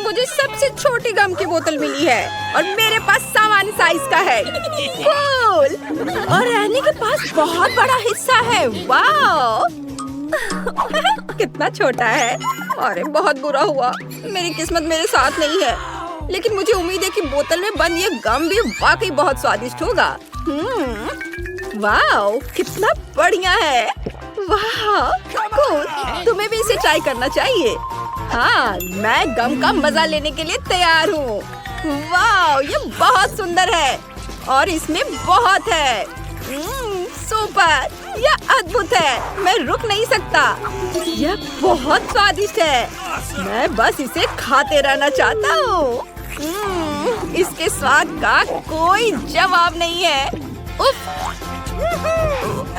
मुझे सबसे छोटी गम की बोतल मिली है और मेरे पास सामान्य साइज का है। कूल। और एनी के पास बहुत बड़ा हिस्सा है। वाह कितना छोटा है। अरे बहुत बुरा हुआ, मेरी किस्मत मेरे साथ नहीं है। लेकिन मुझे उम्मीद है कि बोतल में बंद ये गम भी वाकई बहुत स्वादिष्ट होगा। वाह कितना बढ़िया है। वाह कूल, तुम्हें भी इसे ट्राई करना चाहिए। हाँ, मैं गम का मजा लेने के लिए तैयार हूँ। वाह ये बहुत सुंदर है और इसमें बहुत है। सुपर, यह अद्भुत है। मैं रुक नहीं सकता। यह बहुत स्वादिष्ट है। मैं बस इसे खाते रहना चाहता हूँ। इसके स्वाद का कोई जवाब नहीं है। उफ!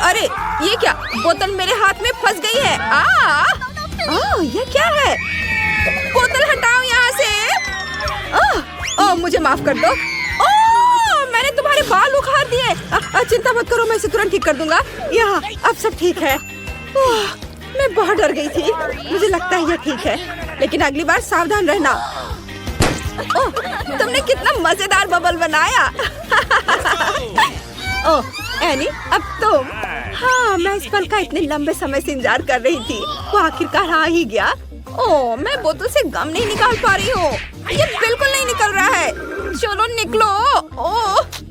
अरे ये क्या, बोतल मेरे हाथ में फंस गई है। ये क्या है? बोतल हटाओ यहाँ से। मुझे माफ कर दो। मैंने तुम्हारे बाल उखाड़ दिए। चिंता मत करो, मैं इसे तुरंत ठीक कर दूंगा। यहाँ अब सब ठीक है। मैं बहुत डर गई थी। मुझे लगता है यह ठीक है, लेकिन अगली बार सावधान रहना। तुमने कितना मजेदार बबल बनाया। एनी अब तुम। हाँ, मैं इस पल का इतने लंबे समय से इंतजार कर रही थी। वो आखिरकार आ ही गया। मैं बोतल से गम नहीं निकाल पा रही हूँ। ये बिल्कुल नहीं निकल रहा है। चलो निकलो।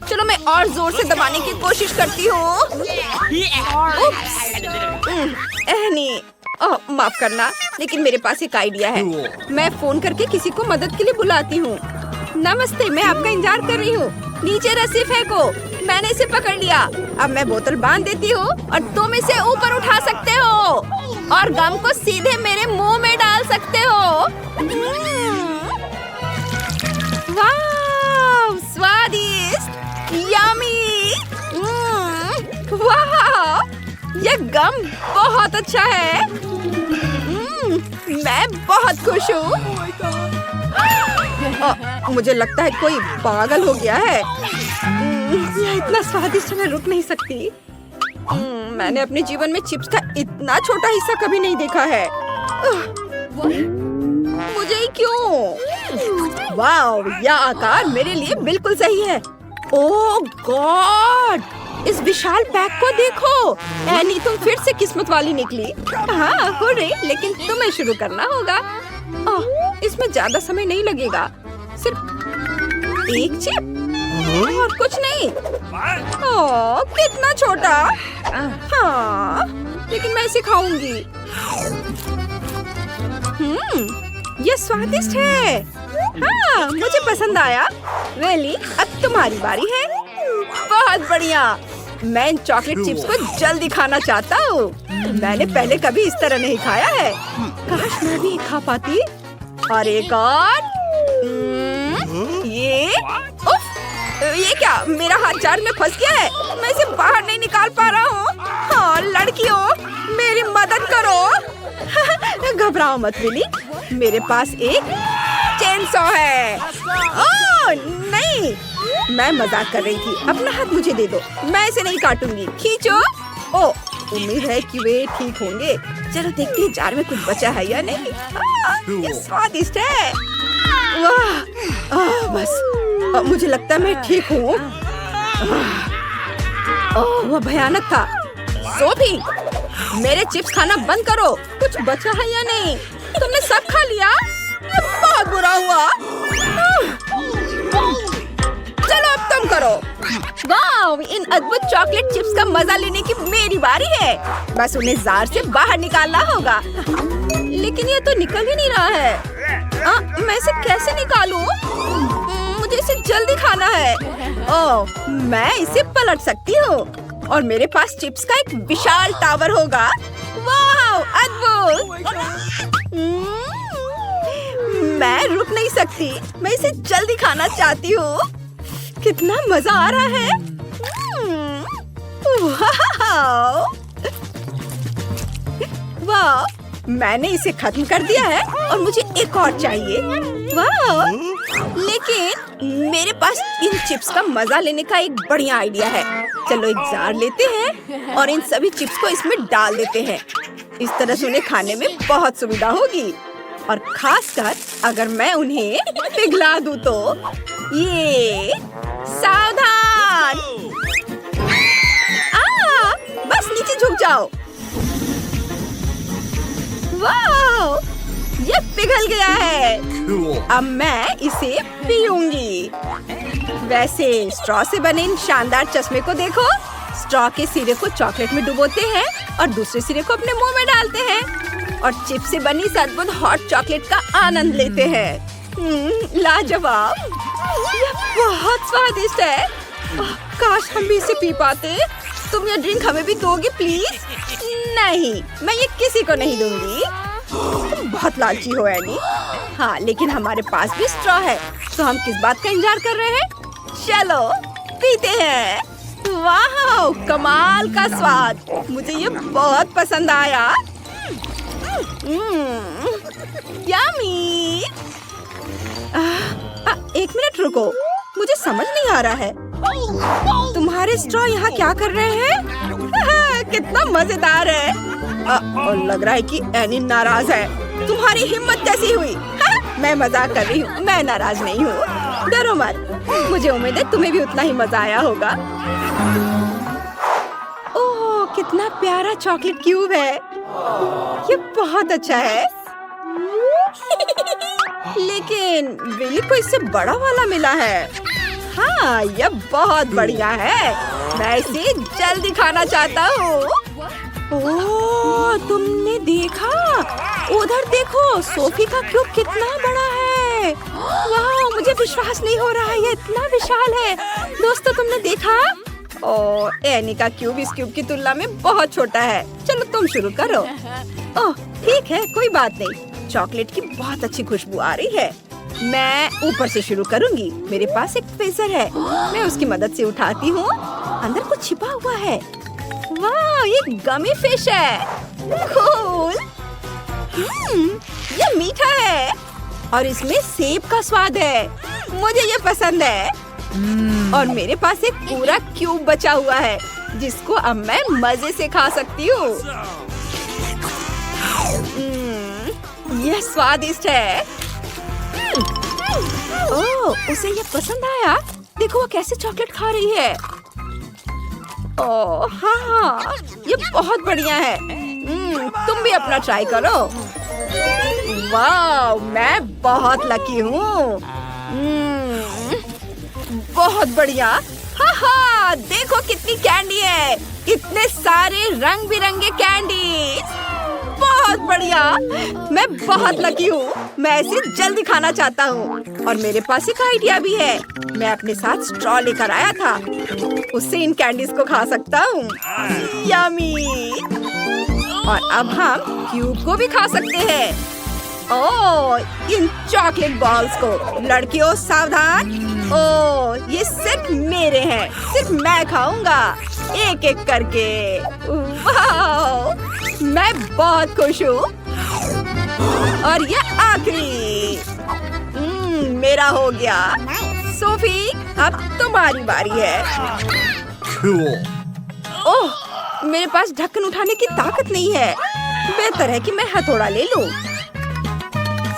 चलो मैं और जोर से दबाने की कोशिश करती हूँ। एनी, माफ करना, लेकिन मेरे पास एक आइडिया है। मैं फोन करके किसी को मदद के लिए बुलाती हूँ। नमस्ते, मैं आपका इंतजार कर रही हूँ। नीचे रस्सी फेंको। मैंने इसे पकड़ लिया। अब मैं बोतल बांध देती हूँ और तुम इसे ऊपर उठा सकते हो और गम को सीधे मेरे मुंह में डाल सकते हो। वाह स्वादिष्ट, यम्मी। वाह यह गम बहुत अच्छा है। मैं बहुत खुश हूँ। मुझे लगता है कोई पागल हो गया है। यह इतना स्वादिष्ट, मैं रुक नहीं सकती। मैंने अपने जीवन में चिप्स का इतना छोटा हिस्सा कभी नहीं देखा है। मुझे ही क्यों? वाह यह आकार मेरे लिए बिल्कुल सही है। ओह गॉड, इस विशाल पैक को देखो। एनी तुम फिर से किस्मत वाली निकली। हाँ हो रही, लेकिन तुम्हें शुरू करना होगा। इसमें ज्यादा समय नहीं लगेगा। सिर्फ एक चिप और कुछ नहीं। कितना छोटा। हाँ, लेकिन मैं इसे खाऊंगी। ये स्वादिष्ट है। हाँ, मुझे पसंद आया। वेली, अब तुम्हारी बारी है। बहुत बढ़िया। मैं इन चॉकलेट चिप्स को जल्दी खाना चाहता हूँ। मैंने पहले कभी इस तरह नहीं खाया है। काश मैं भी खा पाती। और एक और। ये क्या, मेरा हाथ जार में फंस गया है। मैं इसे बाहर नहीं निकाल पा रहा हूँ। हाँ लड़कियों, मेरी मदद करो। घबराओ मत विली, मेरे पास एक चेनसॉ है। नहीं, मैं मजाक कर रही थी। अपना हाथ मुझे दे दो, मैं इसे नहीं काटूंगी। खींचो। उम्मीद है कि वे ठीक होंगे। चलो देखते हैं जार में कुछ बचा है या नहीं। ये स्वादिष्ट है। वाह, बस मुझे लगता है मैं ठीक हूँ। वह भयानक था। सोफी, मेरे चिप्स खाना बंद करो। कुछ बचा है या नहीं? तुमने सब खा लिया? ये बहुत बुरा हुआ। चलो अब तुम करो। वाह, इन अद्भुत चॉकलेट चिप्स का मजा लेने की मेरी बारी है। बस उन्हें जार से बाहर निकालना होगा। लेकिन ये तो निकल ही नहीं रहा है। मैं इसे कैसे निकालूं? मुझे इसे जल्दी खाना है। मैं इसे पलट सकती हूँ और मेरे पास चिप्स का एक विशाल टावर होगा। वाह अद्भुत। मैं रुक नहीं सकती। मैं इसे जल्दी खाना चाहती हूँ। कितना मजा आ रहा है। वाह, मैंने इसे खत्म कर दिया है और मुझे एक और चाहिए। वाह, लेकिन मेरे पास इन चिप्स का मजा लेने का एक बढ़िया आइडिया है। चलो एक जार लेते हैं और इन सभी चिप्स को इसमें डाल देते हैं। इस तरह से उन्हें खाने में बहुत सुविधा होगी। और खासकर अगर मैं उन्हें पिघला दूं तो। ये सावधान! बस नीचे झुक जाओ। वाह! ये पिघल गया है। अब मैं इसे पीऊंगी। वैसे स्ट्रॉ से बने इन शानदार चश्मे को देखो। स्ट्रॉ के सिरे को चॉकलेट में डुबोते हैं और दूसरे सिरे को अपने मुंह में डालते हैं और चिप से बनी इस अद्भुत हॉट चॉकलेट का आनंद लेते हैं। लाजवाब! यह बहुत स्वादिष्ट है। काश हम भी इसे पी पाते। तुम यह ड्रिंक हमें भी दोगी प्लीज? नहीं, मैं ये किसी को नहीं दूंगी। तुम बहुत लालची हो एनी। हाँ, लेकिन हमारे पास भी स्ट्रॉ है, तो हम किस बात का इंतजार कर रहे हैं? चलो पीते हैं। वाह, कमाल का स्वाद! मुझे ये बहुत पसंद आया। यम्मी! एक मिनट रुको, मुझे समझ नहीं आ रहा है। तुम्हारे स्ट्रॉ यहाँ क्या कर रहे हैं? कितना मजेदार है। और लग रहा है कि एनी नाराज है। तुम्हारी हिम्मत कैसी हुई? मैं मजाक कर रही हूँ, मैं नाराज नहीं हूँ। डरो मत, मुझे उम्मीद है तुम्हें भी उतना ही मजा आया होगा। ओह, कितना प्यारा चॉकलेट क्यूब है। ये बहुत अच्छा है। लेकिन विली को इससे बड़ा वाला मिला है। हाँ, यह बहुत बढ़िया है। मैं इसे जल्दी खाना चाहता हूँ। ओह, तुमने देखा? उधर देखो, सोफी का क्यूब कितना बड़ा है। वाह, मुझे विश्वास नहीं हो रहा है, ये इतना विशाल है। दोस्तों, तुमने देखा? ओह, एनी का क्यूब इस क्यूब की तुलना में बहुत छोटा है। चलो तुम शुरू करो। ओह, ठीक है, कोई बात नहीं। चॉकलेट की बहुत अच्छी खुशबू आ रही है। मैं ऊपर से शुरू करूंगी। मेरे पास एक ट्विज़र है, मैं उसकी मदद से उठाती हूँ। अंदर कुछ छिपा हुआ है। वाह, ये गमी फिश है। कूल! ये मीठा है और इसमें सेब का स्वाद है। मुझे ये पसंद है। और मेरे पास एक पूरा क्यूब बचा हुआ है, जिसको अब मैं मजे से खा सकती हूँ। यह स्वादिष्ट है। ओह, उसे ये पसंद आया। देखो वो कैसे चॉकलेट खा रही है। ओह हाँ, ये बहुत बढ़िया है। तुम भी अपना ट्राई करो। वाह, मैं बहुत लकी हूँ। बहुत बढ़िया। हाँ, देखो कितनी कैंडी है। इतने सारे रंग बिरंगे कैंडी। बहुत बढ़िया। मैं बहुत लकी हूँ। मैं इसे जल्दी खाना चाहता हूँ। और मेरे पास एक आइडिया भी है। मैं अपने साथ स्ट्रॉ लेकर आया था, उससे इन कैंडीज को खा सकता हूँ। यम्मी। और अब हम क्यूब को भी खा सकते हैं। ओह, इन चॉकलेट बॉल्स को। लड़कियों सावधान। ओह, ये सिर्फ मेरे हैं, सिर्फ मैं खाऊंगा एक एक करके। वाह, मैं बहुत खुश हूँ। और ये आखिरी। मेरा हो गया। सोफी, अब तुम्हारी बारी है। ओह, मेरे पास ढक्कन उठाने की ताकत नहीं है। बेहतर है कि मैं हथौड़ा ले लूं।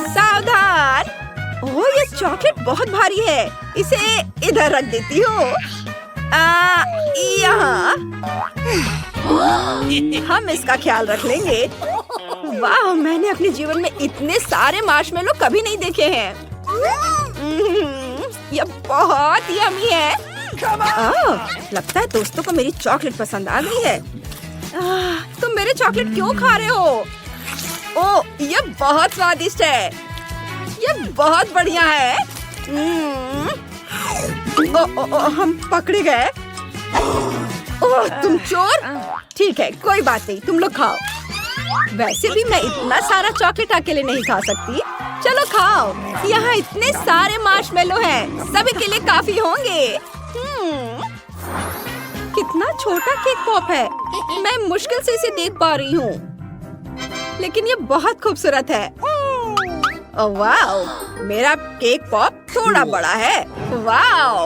सावधान। ओह, ये चॉकलेट बहुत भारी है। इसे इधर रख देती हूँ। यहाँ हम इसका ख्याल रख लेंगे। वाह, मैंने अपने जीवन में इतने सारे मार्शमेलो कभी नहीं देखे हैं। ये बहुत यम्मी है। लगता है दोस्तों को मेरी चॉकलेट पसंद आ गई है। तुम मेरे चॉकलेट क्यों खा रहे हो? ओह, ये बहुत स्वादिष्ट है। ये बहुत बढ़िया है। हम पकड़े गए। ओह, तुम चोर। ठीक है, कोई बात नहीं, तुम लोग खाओ। वैसे भी मैं इतना सारा चॉकलेट अकेले नहीं खा सकती। चलो खाओ। यहाँ इतने सारे मार्शमेलो हैं, सभी के लिए काफी होंगे। कितना छोटा केक पॉप है। मैं मुश्किल से इसे देख पा रही हूँ, लेकिन ये बहुत खूबसूरत है। वाह, मेरा केक पॉप थोड़ा बड़ा है। वाह,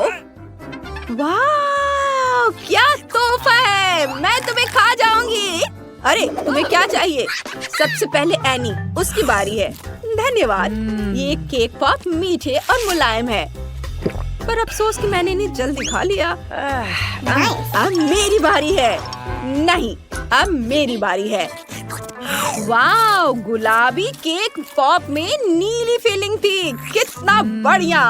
वाह, क्या तोहफा है। मैं तुम्हें खा जाऊंगी। अरे, तुम्हें क्या चाहिए? सबसे पहले एनी, उसकी बारी है। धन्यवाद। ये केक पॉप मीठे और मुलायम है, पर अफसोस कि मैंने इन्हें जल्दी खा लिया। अब मेरी बारी है। नहीं, अब मेरी बारी है। वाह, गुलाबी केक पॉप में नीली फीलिंग थी। कितना बढ़िया।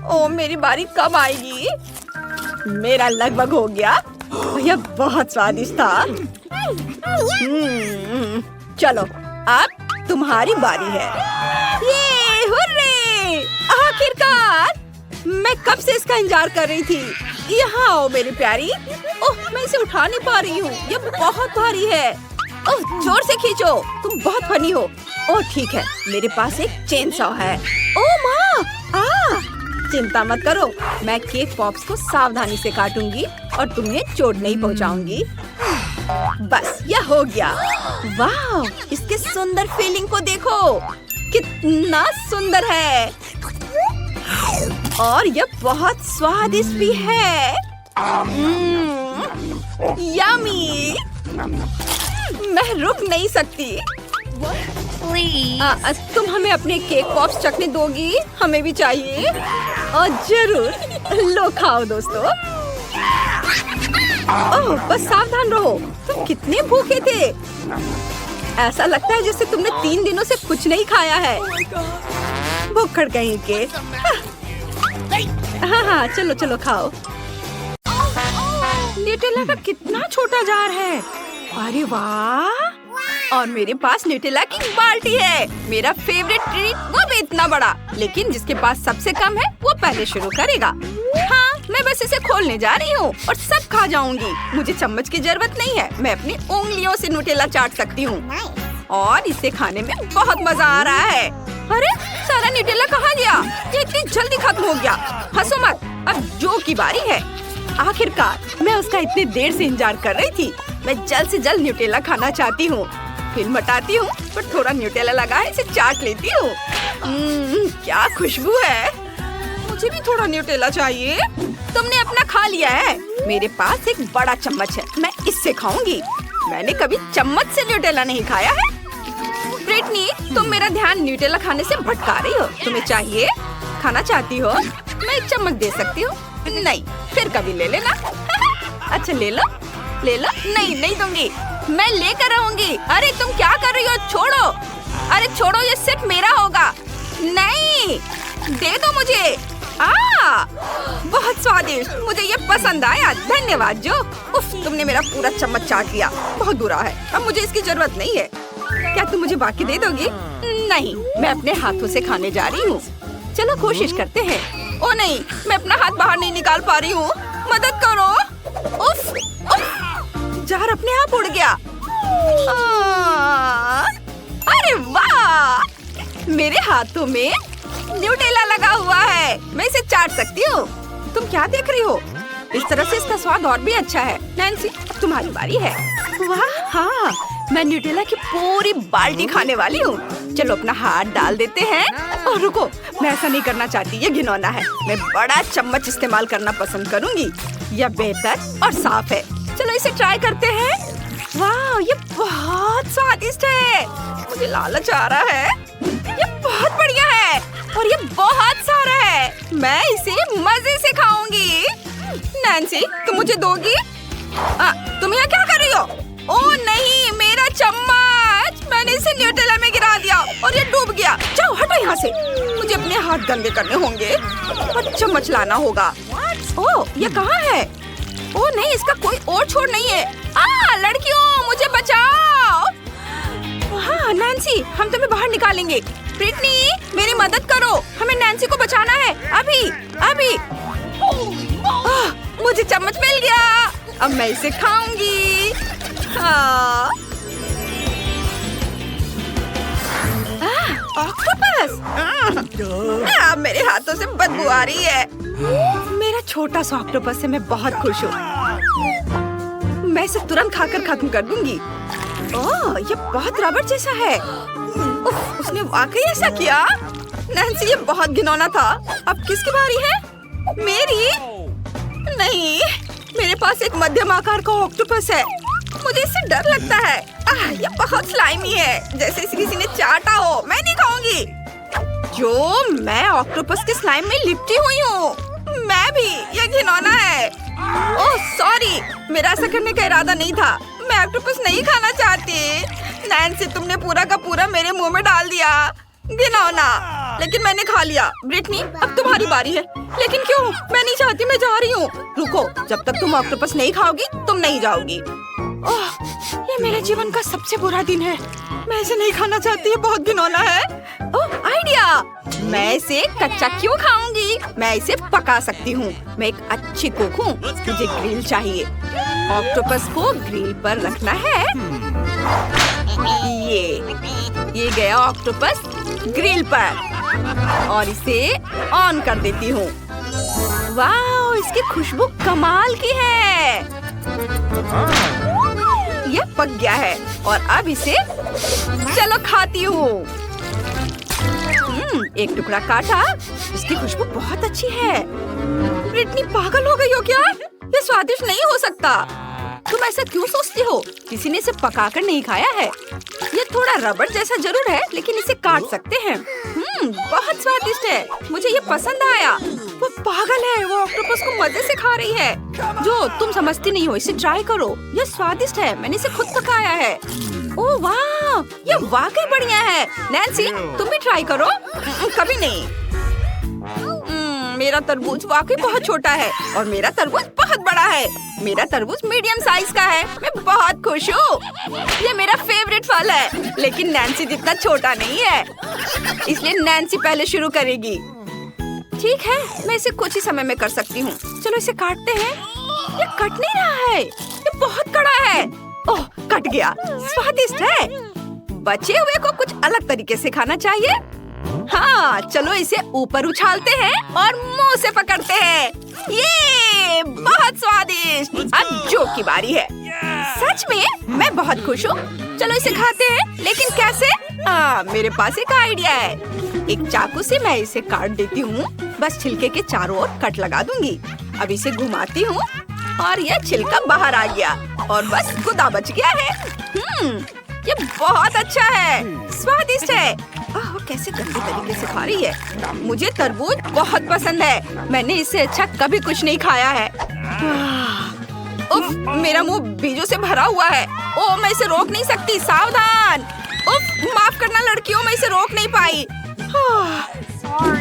ओ, मेरी बारी कब आएगी? मेरा लगभग हो गया। यह बहुत स्वादिष्ट था। चलो, अब तुम्हारी बारी है। ये हुर्रे! आखिरकार! मैं कब से इसका इंतजार कर रही थी। यहाँ आओ मेरी प्यारी। ओह, मैं इसे उठा नहीं पा रही हूँ। यह बहुत भारी है। ओह, जोर से खींचो। तुम बहुत फनी हो। ओह, ठीक है, मेरे पास एक चेन सॉ है। ओह माँ! चिंता मत करो, मैं केक पॉप्स को सावधानी से काटूंगी और तुम्हें चोट नहीं पहुंचाऊंगी। बस, यह हो गया। वाह, इसके सुंदर फीलिंग को देखो। कितना सुंदर है और यह बहुत स्वादिष्ट भी है। यम्मी! मैं रुक नहीं सकती। तुम हमें अपने केक पॉप्स चखने दोगी? हमें भी चाहिए। और जरूर। लो, खाओ दोस्तों। ओह, बस सावधान रहो। तुम कितने भूखे थे। ऐसा लगता है जैसे तुमने 3 दिनों से कुछ नहीं खाया है। भूखड़ कहीं के। हाँ, चलो चलो खाओ। न्यूटेला का कितना छोटा जार है। अरे वाह! और मेरे पास न्यूटेला की बाल्टी है। मेरा फेवरेट ट्रीट, वो भी इतना बड़ा। लेकिन जिसके पास सबसे कम है वो पहले शुरू करेगा। हाँ, मैं बस इसे खोलने जा रही हूँ और सब खा जाऊंगी। मुझे चम्मच की जरूरत नहीं है। मैं अपनी उंगलियों से न्यूटेला चाट सकती हूँ और इसे खाने में बहुत मजा आ रहा है। अरे, सारा न्यूटेला कहाँ गया? ये इतनी जल्दी खत्म हो गया। हंसो मत, अब जो की बारी है। आखिरकार, मैं उसका इतनी देर से इंतजार कर रही थी। मैं जल्द से जल्द न्यूटेला खाना चाहती हूँ। फिल्म हटाती हूँ, पर थोड़ा न्यूटेला लगा है, इसे चाट लेती हूँ। क्या खुशबू है। मुझे भी थोड़ा न्यूटेला चाहिए। तुमने अपना खा लिया है। मेरे पास एक बड़ा चम्मच है, मैं इससे खाऊंगी। मैंने कभी चम्मच से न्यूटेला नहीं खाया है। ब्रिटनी, तुम मेरा ध्यान न्यूटेला खाने से भटका रही हो। तुम्हें चाहिए? खाना चाहती हो? मैं एक चम्मच दे सकती हूँ। नहीं, फिर कभी ले लेना। अच्छा, ले लो, ले लो। नहीं, नहीं दूंगी। मैं लेकर रहूंगी। अरे, तुम क्या कर रही हो? छोड़ो। अरे छोड़ो, ये सिर्फ मेरा होगा। नहीं, दे दो मुझे। बहुत स्वादिष्ट। मुझे ये पसंद आया। धन्यवाद जो। उफ, तुमने मेरा पूरा चम्मच चाट लिया। बहुत बुरा है। अब मुझे इसकी जरूरत नहीं है। क्या तुम मुझे बाकी दे दोगी? नहीं, मैं अपने हाथों से खाने जा रही हूँ। चलो कोशिश करते हैं। ओ नहीं, मैं अपना हाथ बाहर नहीं निकाल पा रही हूँ। मदद करो। उफ, जार अपने आप उड़ गया। अरे वाह! मेरे हाथों में न्यूटेला लगा हुआ है। मैं इसे चाट सकती हूँ। तुम क्या देख रही हो? इस तरह से इसका स्वाद और भी अच्छा है। नैन्सी, तुम्हारी बारी है। वाह, हाँ, मैं न्यूटेला की पूरी बाल्टी खाने वाली हूँ। चलो अपना हाथ डाल देते हैं। और रुको, मैं ऐसा नहीं करना चाहती, ये घिनौना है। मैं बड़ा चम्मच इस्तेमाल करना पसंद करूँगी। यह बेहतर और साफ है। चलो इसे ट्राई करते हैं। वाह, ये बहुत स्वादिष्ट है। मुझे लालच आ रहा है। ये बहुत बढ़िया है और ये बहुत सारा है। मैं इसे मजे से खाऊंगी। नैन्सी, तुम मुझे दोगी? तुम यहाँ क्या कर रही हो? ओह नहीं, मेरा चम्मच! मैंने इसे न्यूटेला में गिरा दिया और ये डूब गया। जाओ, हटो यहाँ से। मुझे अपने हाथ गंदे करने होंगे और चम्मच लाना होगा। ओह, ये कहाँ है? ओह नहीं, इसका कोई और छोर नहीं है। लड़कियों, मुझे बचाओ। हाँ, नैन्सी, हम तुम्हें बाहर निकालेंगे। ब्रिटनी, मेरी मदद करो। हमें नैन्सी को बचाना है। अभी, अभी। मुझे चम्मच मिल गया। अब मैं इसे खाऊंगी। ऑक्टोपस! मेरे हाथों से बदबू आ रही है। मेरा छोटा सा ऑक्टोपस से मैं बहुत खुश हूँ। मैं इसे तुरंत खाकर खत्म कर दूंगी। ओह, ये बहुत रबड़ जैसा है। उफ, उसने वाकई ऐसा किया। नैन्सी, ये बहुत घिनौना था। अब किसकी बारी है? मेरी? नहीं, मेरे पास एक मध्यम आकार का ऑक्टोपस है। मुझे इससे डर लगता है। ये बहुत स्लाइमी है, जैसे इसे किसी ने चाटा हो। मैं नहीं खाऊंगी। जो मैं ऑक्टोपस के स्लाइम में लिपटी हुई हूँ। मैं भी, ये घिनौना है। ओह सॉरी, मेरा ऐसा करने का इरादा नहीं था। मैं ऑक्टोपस नहीं खाना चाहती। नैन्सी, तुमने पूरा का पूरा मेरे मुंह में डाल दिया। घिनौना, लेकिन मैंने खा लिया। ब्रिटनी, अब तुम्हारी बारी है। लेकिन क्यों? मैं नहीं चाहती, मैं जा रही हूँ। रुको, जब तक तुम ऑक्टोपस नहीं खाओगी तुम नहीं जाओगी। ओह, ये मेरे जीवन का सबसे बुरा दिन है। मैं इसे नहीं खाना चाहती, ये बहुत घिनौना है। ओह, आइडिया! मैं इसे कच्चा क्यों खाऊंगी? मैं इसे पका सकती हूँ। मैं एक अच्छी कुक हूँ। मुझे ग्रिल चाहिए। ऑक्टोपस को ग्रिल पर रखना है। ये गया ऑक्टोपस ग्रिल पर और इसे ऑन कर देती हूँ। वाह, इसकी खुशबू कमाल की है। यह पक गया है और अब इसे चलो खाती हूँ। एक टुकड़ा काटा। इसकी खुशबू बहुत अच्छी है। ब्रिटनी, पागल हो गई हो क्या? ये स्वादिष्ट नहीं हो सकता। तुम ऐसा क्यों सोचती हो? किसी ने इसे पकाकर नहीं खाया है। ये थोड़ा रबड़ जैसा जरूर है, लेकिन इसे काट सकते हैं। बहुत स्वादिष्ट है। मुझे ये पसंद आया। वो पागल है, वो ऑक्टोपस को मजे से खा रही है। जो तुम समझती नहीं हो, इसे ट्राई करो। ये स्वादिष्ट है। मैंने इसे खुद पकाया है। ओह वाह, ये वाकई बढ़िया है। नैन्सी, तुम भी ट्राई करो। कभी नहीं। मेरा तरबूज वाकई बहुत छोटा है और मेरा तरबूज बहुत बड़ा है। मेरा तरबूज मीडियम साइज का है। मैं बहुत खुश हूँ। ये मेरा फेवरेट फल है, लेकिन नैन्सी जितना छोटा नहीं है। इसलिए नैन्सी पहले शुरू करेगी। ठीक है, मैं इसे कुछ ही समय में कर सकती हूँ। चलो इसे काटते हैं। ये कट नहीं रहा है। ये बहुत कड़ा है। ओह, कट गया। स्वादिष्ट है। बचे हुए को कुछ अलग तरीके से खाना चाहिए। हाँ, चलो इसे ऊपर उछालते हैं और मुंह से पकड़ते हैं। ये बहुत स्वादिष्ट। अब जो की बारी है। सच में मैं बहुत खुश हूँ। चलो इसे खाते हैं, लेकिन कैसे? मेरे पास एक आइडिया है। एक चाकू से मैं इसे काट देती हूँ। बस छिलके के चारों ओर कट लगा दूंगी। अब इसे घुमाती हूँ और यह छिलका बाहर आ गया और बस गुदा बच गया है। ये बहुत अच्छा है। स्वादिष्ट है। कैसे गंदे तरीके से खा रही है। मुझे तरबूज बहुत पसंद है। मैंने इससे अच्छा कभी कुछ नहीं खाया है। उफ, मेरा मुंह बीजों से भरा हुआ है। ओह, मैं इसे रोक नहीं सकती। सावधान। उफ, माफ करना लड़कियों, मैं इसे रोक नहीं पाई।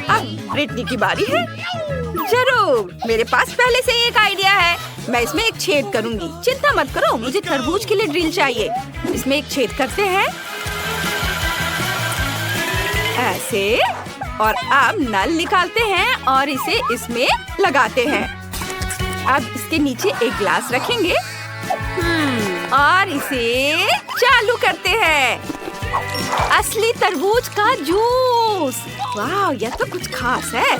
अब ब्रिटनी की बारी है। जरूर, मेरे पास पहले से एक आइडिया है। मैं इसमें एक छेद करूंगी। चिंता मत करो, मुझे तरबूज के लिए ड्रिल चाहिए। इसमें एक छेद करते हैं ऐसे, और अब नल निकालते हैं और इसे इसमें लगाते हैं। अब इसके नीचे एक ग्लास रखेंगे और इसे चालू करते हैं। असली तरबूज का जूस। वाह, यह तो कुछ खास है।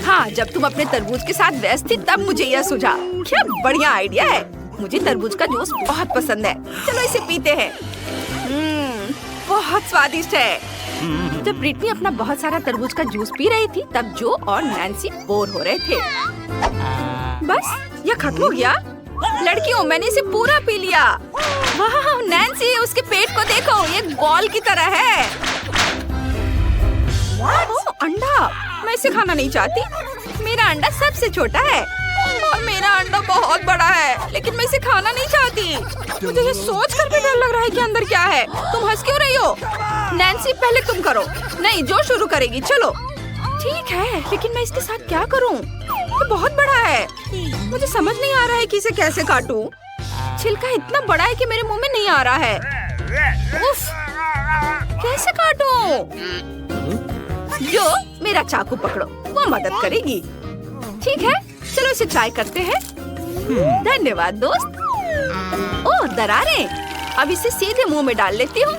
हाँ, जब तुम अपने तरबूज के साथ व्यस्त थी तब मुझे यह सूझा। क्या बढ़िया आइडिया है। मुझे तरबूज का जूस बहुत पसंद है। चलो इसे पीते हैं। बहुत स्वादिष्ट है। जब ब्रिटनी अपना बहुत सारा तरबूज का जूस पी रही थी, तब जो और नैन्सी बोर हो रहे थे। बस, यह खत्म हो गया। लड़कियों, मैंने इसे पूरा पी लिया। वाह नैन्सी, उसके पेट को देखो, ये बॉल की तरह है। ओह, अंडा। मैं इसे खाना नहीं चाहती। मेरा अंडा सबसे छोटा है और मेरा अंडा बहुत बड़ा है, लेकिन मैं इसे खाना नहीं चाहती। मुझे ये सोच कर भी डर लग रहा है कि अंदर क्या है। तुम हंस क्यों रही हो? नैन्सी, पहले तुम करो। नहीं, जो शुरू करेगी। चलो। ठीक है, लेकिन मैं इसके साथ क्या करूं? ये बहुत बड़ा है। मुझे समझ नहीं आ रहा है कि इसे कैसे काटूं। छिलका इतना बड़ा है कि मेरे मुंह में नहीं आ रहा है। उफ, कैसे काटूं? जो, मेरा चाकू पकड़ो, वो मदद करेगी। ठीक है, चलो इसे ट्राई करते हैं। धन्यवाद दोस्त। ओह, दरारें। अब इसे सीधे मुंह में डाल लेती हूँ।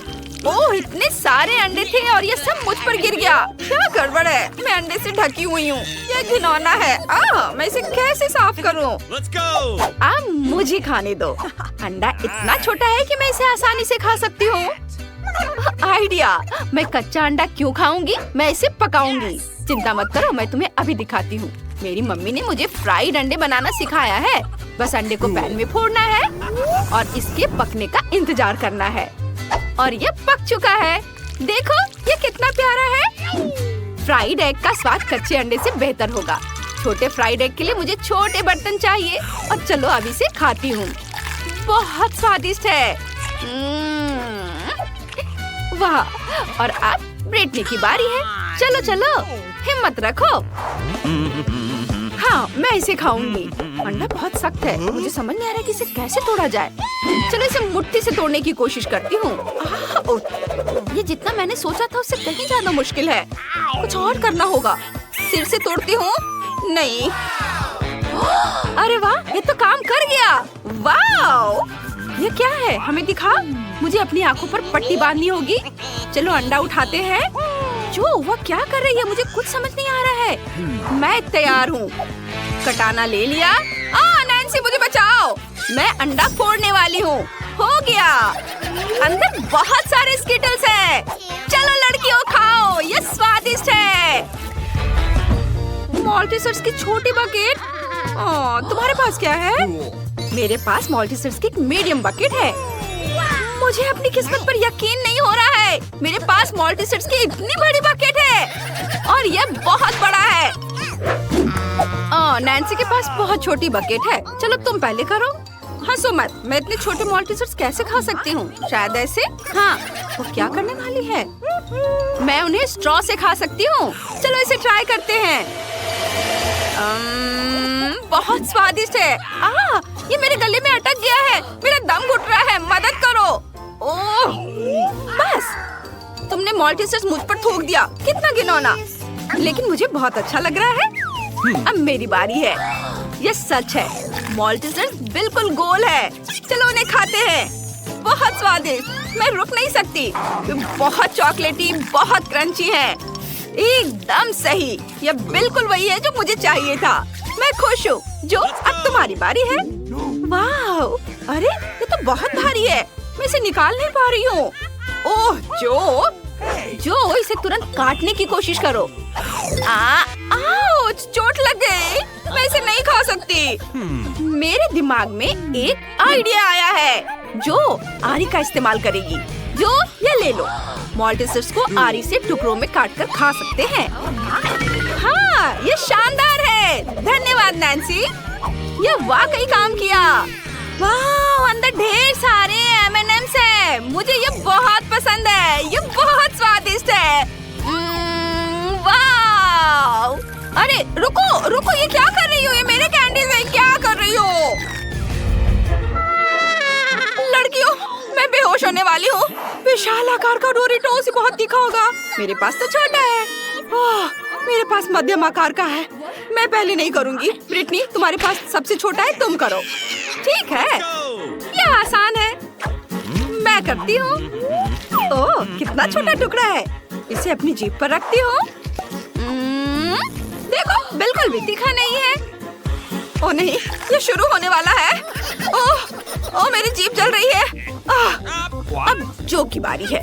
ओह, इतने सारे अंडे थे और ये सब मुझ पर गिर गया। क्या गड़बड़ है? मैं अंडे से ढकी हुई हूँ। यह घिनौना है। मैं इसे कैसे साफ करूँ? अब मुझे खाने दो। अंडा इतना छोटा है कि मैं इसे आसानी से खा सकती हूँ। आइडिया। मैं कच्चा अंडा क्यों खाऊंगी? मैं इसे पकाऊंगी। चिंता मत करो, मैं तुम्हें अभी दिखाती हूँ। मेरी मम्मी ने मुझे फ्राइड अंडे बनाना सिखाया है। बस अंडे को पैन में फोड़ना है और इसके पकने का इंतजार करना है। और ये पक चुका है। देखो ये कितना प्यारा है। फ्राइड एग का स्वाद कच्चे अंडे से बेहतर होगा। छोटे फ्राइड एग के लिए मुझे छोटे बर्तन चाहिए। और चलो अभी से खाती हूँ। बहुत स्वादिष्ट है। वाह। और अब ब्रिटनी की बारी है। चलो चलो हिम्मत रखो। हाँ मैं इसे खाऊंगी। अंडा बहुत सख्त है। मुझे समझ नहीं आ रहा कि इसे कैसे तोड़ा जाए। चलो इसे मुट्ठी से तोड़ने की कोशिश करती हूँ। ये जितना मैंने सोचा था उससे कहीं ज्यादा मुश्किल है। कुछ और करना होगा। सिर से तोड़ती हूँ। नहीं। अरे वाह ये तो काम कर गया। वाह ये क्या है? हमें दिखा। मुझे अपनी आंखों पर पट्टी बांधनी होगी। चलो अंडा उठाते हैं। जो वह क्या कर रही है मुझे कुछ समझ नहीं आ रहा है। मैं तैयार हूँ। कटाना ले लिया। नैन्सी मुझे बचाओ। मैं अंडा फोड़ने वाली हूँ। हो गया। अंदर बहुत सारे स्किटल्स हैं। चलो लड़कियों खाओ। ये स्वादिष्ट है। मॉल्टीसर्स की छोटी बकेट। तुम्हारे पास क्या है? मेरे पास मॉल्टीसर्स की एक मीडियम बकेट है। मुझे अपनी किस्मत पर यकीन नहीं हो रहा है। मेरे पास मॉल्टीसर्स की इतनी बड़ी बकेट है और ये बहुत बड़ा है। नैन्सी के पास बहुत छोटी बकेट है। चलो तुम पहले करो। हंसो मत। मैं इतने छोटे मॉल्टीसर्स कैसे खा सकती हूँ? शायद ऐसे। हाँ वो क्या करने वाली है? मैं उन्हें स्ट्रॉ से खा सकती हूँ। चलो इसे ट्राई करते हैं। बहुत स्वादिष्ट है। ये मेरे गले में अटक गया है। मेरा दम घुट रहा है। मदद करो। ओह बस तुमने मॉल्टीसर्स मुझ पर थूक दिया। कितना घिनौना। लेकिन मुझे बहुत अच्छा लग रहा है। अब मेरी बारी है। ये सच है। मॉल्टीसर्स बिल्कुल गोल है। चलो उन्हें खाते हैं। बहुत स्वादिष्ट। मैं रुक नहीं सकती। बहुत चॉकलेटी, बहुत क्रंची है। एकदम सही। यह बिल्कुल वही है जो मुझे चाहिए था। मैं खुश हूँ। जो अब तुम्हारी बारी है। वाह अरे ये तो बहुत भारी है। मैं इसे निकाल नहीं पा रही हूँ। ओह जो इसे तुरंत काटने की कोशिश करो। आउच, चोट लग गई। मैं इसे नहीं खा सकती। मेरे दिमाग में एक आइडिया आया है। जो आरी का इस्तेमाल करेगी। जो ये ले लो। मॉल्टीसर्स को आरी से टुकड़ों में काटकर खा सकते हैं। हाँ ये शानदार है। धन्यवाद नैन्सी। ये वाकई काम किया। वाह अंदर ढेर सारे M&Ms है। मुझे ये बहुत पसंद है। ये बहुत स्वादिष्ट है। वाह अरे रुको ये क्या कर रही हो? ये मेरे कैंडीज है। क्या कर रही हो? लड़कियों मैं बेहोश होने वाली हूँ। विशाल आकार का डोरिटोस बहुत तीखा होगा। मेरे पास तो छोटा है। मेरे पास मध्यम आकार का है। मैं पहले नहीं करूँगी। ब्रिटनी तुम्हारे पास सबसे छोटा है। तुम करो। ठीक है यह आसान है। मैं करती हूँ। ओह कितना छोटा टुकड़ा है। इसे अपनी जीभ पर रखती हूँ। देखो बिल्कुल भी तीखा नहीं है। ओह नहीं ये शुरू होने वाला है। ओह मेरी जीभ जल रही है। अब जो की बारी है।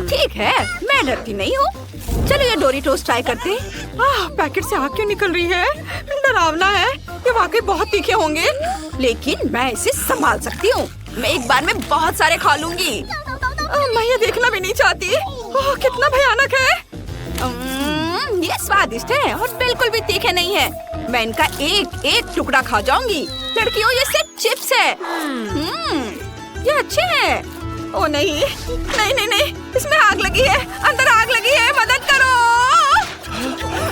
ठीक है मैं डरती नहीं हूँ। चलो ये डोरिटोस ट्राई करते हैं। पैकेट से आग क्यों निकल रही है? डरावना है। ये वाकई बहुत तीखे होंगे। लेकिन मैं इसे संभाल सकती हूँ। मैं एक बार में बहुत सारे खा लूंगी। मैं ये देखना भी नहीं चाहती। कितना भयानक है। ये स्वादिष्ट है और बिल्कुल भी तीखे नहीं है। मैं इनका एक टुकड़ा खा जाऊंगी। लड़कियों ये सिर्फ चिप्स है। ये अच्छे हैं। ओ नहीं इसमें आग लगी है। अंदर आग लगी है। मदद करो।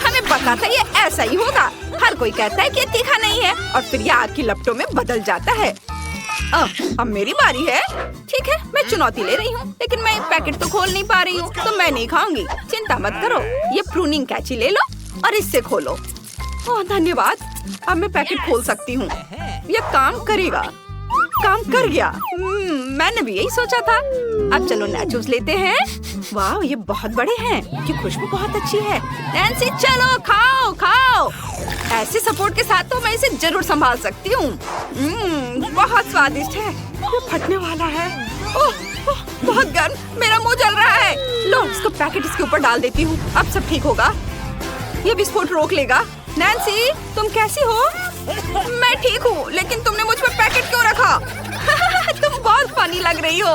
हमें पता था ये ऐसा ही होगा। हर कोई कहता है कि ये तीखा नहीं है और फिर ये आग की लपटों में बदल जाता है। अब मेरी बारी है। ठीक है मैं चुनौती ले रही हूँ। लेकिन मैं एक पैकेट तो खोल नहीं पा रही हूँ। तो मैं नहीं खाऊंगी। चिंता मत करो। ये प्रूनिंग कैंची ले लो और इससे खोलो। धन्यवाद। अब मैं पैकेट खोल सकती हूँ। ये काम करेगा। काम कर गया। मैंने भी यही सोचा था। अब चलो नाचोस लेते हैं। वाह ये बहुत बड़े हैं। इनकी खुशबू बहुत अच्छी है। नैन्सी चलो खाओ। ऐसे सपोर्ट के साथ तो मैं इसे जरूर संभाल सकती हूँ। बहुत स्वादिष्ट है। ये फटने वाला है। बहुत गर्म। मेरा मुंह जल रहा है। लो इसको पैकेट इसके ऊपर डाल देती हूँ। अब सब ठीक होगा। ये विस्फोट रोक लेगा। नैन्सी, तुम कैसी हो? मैं ठीक हूँ, लेकिन तुमने मुझ पर पैकेट क्यों रखा? तुम बहुत फनी लग रही हो।